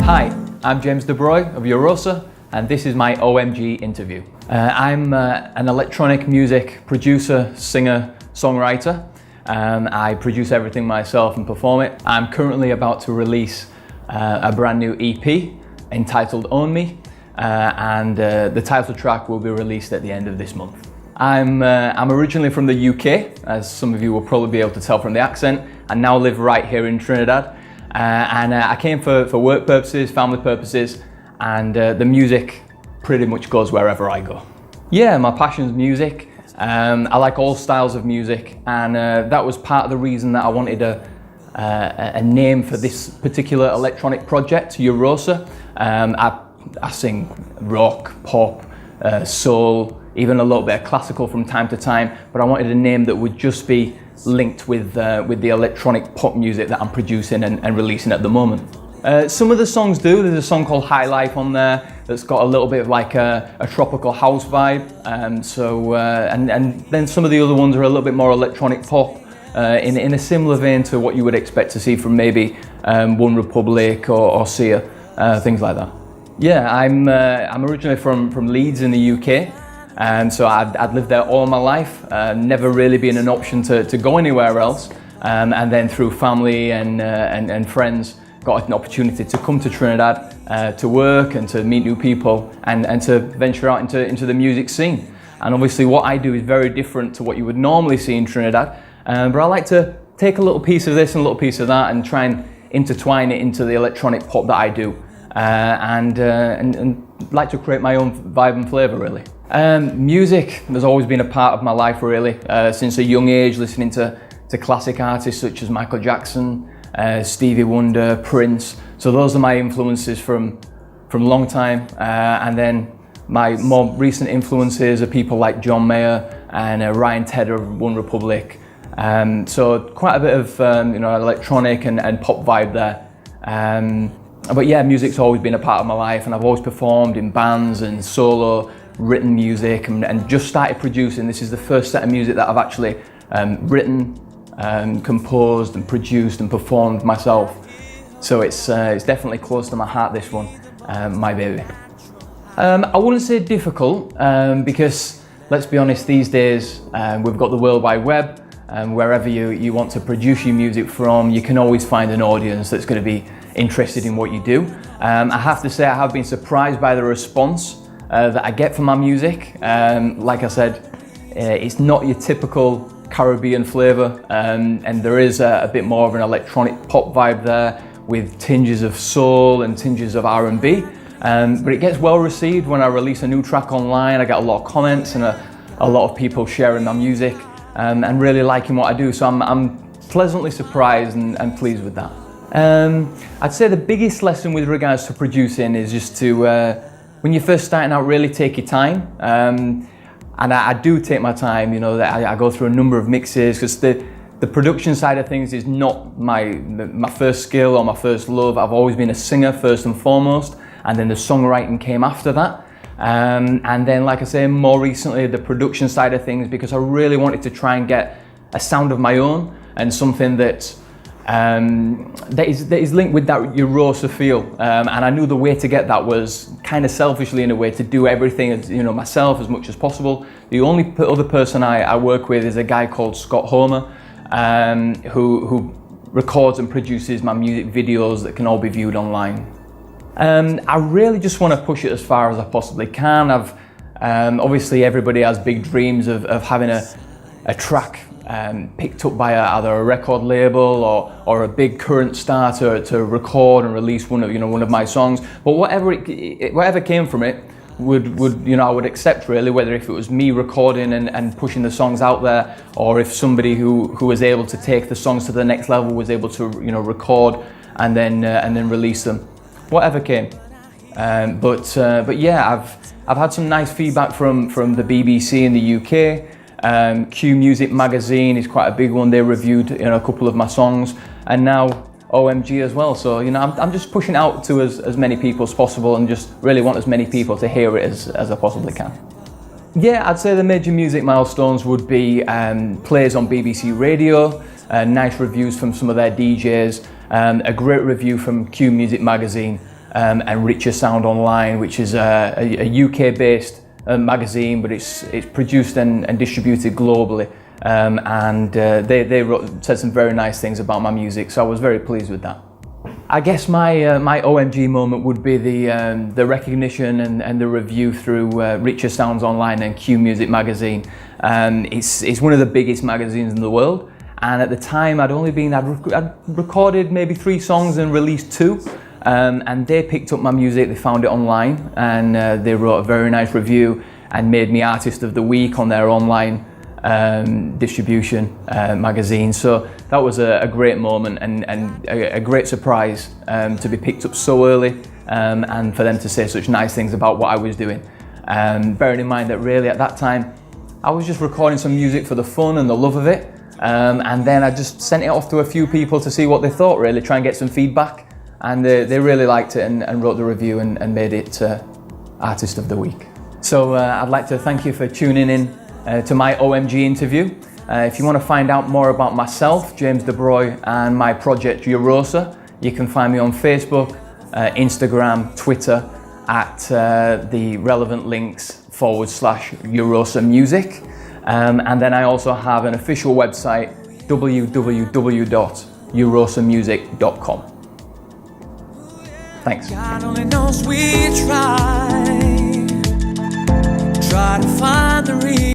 Hi, I'm James Debroy of Yurosa, and this is my OMG interview. I'm an electronic music producer, singer, songwriter. I produce everything myself and perform it. I'm currently about to release a brand new EP entitled Own Me, and the title track will be released at the end of this month. I'm originally from the UK, as some of you will probably be able to tell from the accent, and now live right here in Trinidad. I came for work purposes, family purposes, and the music pretty much goes wherever I go. Yeah, my passion's music. I like all styles of music, and that was part of the reason that I wanted a name for this particular electronic project, Yurosa. I sing rock, pop, soul, even a little bit of classical from time to time, but I wanted a name that would just be linked with the electronic pop music that I'm producing and releasing at the moment. Some of the songs do. There's a song called Highlife on there that's got a little bit of like a tropical house vibe, and then some of the other ones are a little bit more electronic pop in a similar vein to what you would expect to see from maybe One Republic or Sia, things like that. Yeah, I'm originally from Leeds in the UK. So I'd lived there all my life, never really been an option to go anywhere else. And then through family and friends, got an opportunity to come to Trinidad to work and to meet new people and to venture out into the music scene. And obviously what I do is very different to what you would normally see in Trinidad. But I like to take a little piece of this and a little piece of that and try and intertwine it into the electronic pop that I do. And like to create my own vibe and flavour, really. Music has always been a part of my life, really, since a young age, listening to classic artists such as Michael Jackson, Stevie Wonder, Prince. So those are my influences from a long time. And then my more recent influences are people like John Mayer and Ryan Tedder of One Republic. So quite a bit of electronic and pop vibe there. But yeah, music's always been a part of my life, and I've always performed in bands and solo, written music, and just started producing. This is the first set of music that I've actually written, composed and produced and performed myself. So it's definitely close to my heart, this one, my baby. I wouldn't say difficult, because let's be honest, these days we've got the World Wide Web, wherever you want to produce your music from, you can always find an audience that's going to be interested in what you do. I have to say I have been surprised by the response that I get from my music. Like I said, it's not your typical Caribbean flavour, and there is a bit more of an electronic pop vibe there with tinges of soul and tinges of R&B. But it gets well received when I release a new track online. I get a lot of comments and a lot of people sharing my music and really liking what I do. So I'm pleasantly surprised and pleased with that. I'd say the biggest lesson with regards to producing is just to, when you're first starting out, really take your time. And I do take my time, I go through a number of mixes, because the production side of things is not my first skill or my first love. I've always been a singer first and foremost, and then the songwriting came after that. And then, like I say, more recently, the production side of things, because I really wanted to try and get a sound of my own and something that is linked with that Yurosa feel, and I knew the way to get that was kind of selfishly, in a way, to do everything myself as much as possible. The only other person I work with is a guy called Scott Homer, who records and produces my music videos that can all be viewed online. I really just want to push it as far as I possibly can. Obviously everybody has big dreams of having a track picked up by either a record label or a big current star to record and release one of my songs. But whatever came from it I would accept, really, whether if it was me recording and pushing the songs out there, or if somebody who was able to take the songs to the next level was able to record and then release them. Whatever came. But yeah, I've had some nice feedback from the BBC in the UK. Q Music magazine is quite a big one. They reviewed a couple of my songs, and now OMG as well. So I'm just pushing out to as many people as possible, and just really want as many people to hear it as I possibly can. Yeah, I'd say the major music milestones would be plays on BBC Radio, nice reviews from some of their DJs, a great review from Q Music magazine, and Richer Sound Online, which is a UK-based magazine, but it's produced and distributed globally. They said some very nice things about my music, so I was very pleased with that. I guess my OMG moment would be the recognition and the review through Richer Sounds Online and Q Music magazine. It's one of the biggest magazines in the world, and at the time I'd recorded maybe 3 songs and released 2, and they picked up my music, they found it online, and they wrote a very nice review and made me Artist of the Week on their online distribution magazine. So that was a great moment and a great surprise to be picked up so early, and for them to say such nice things about what I was doing. Bearing in mind that really at that time I was just recording some music for the fun and the love of it, and then I just sent it off to a few people to see what they thought, really try and get some feedback, and they really liked it and wrote the review and made it Artist of the Week. So I'd like to thank you for tuning in to my OMG interview. If you want to find out more about myself, James Debroy, and my project Yurosa, you can find me on Facebook, Instagram, Twitter at the relevant links /Yurosa Music. And then I also have an official website, www.yurosamusic.com. Thanks. God only knows we try to find the reason.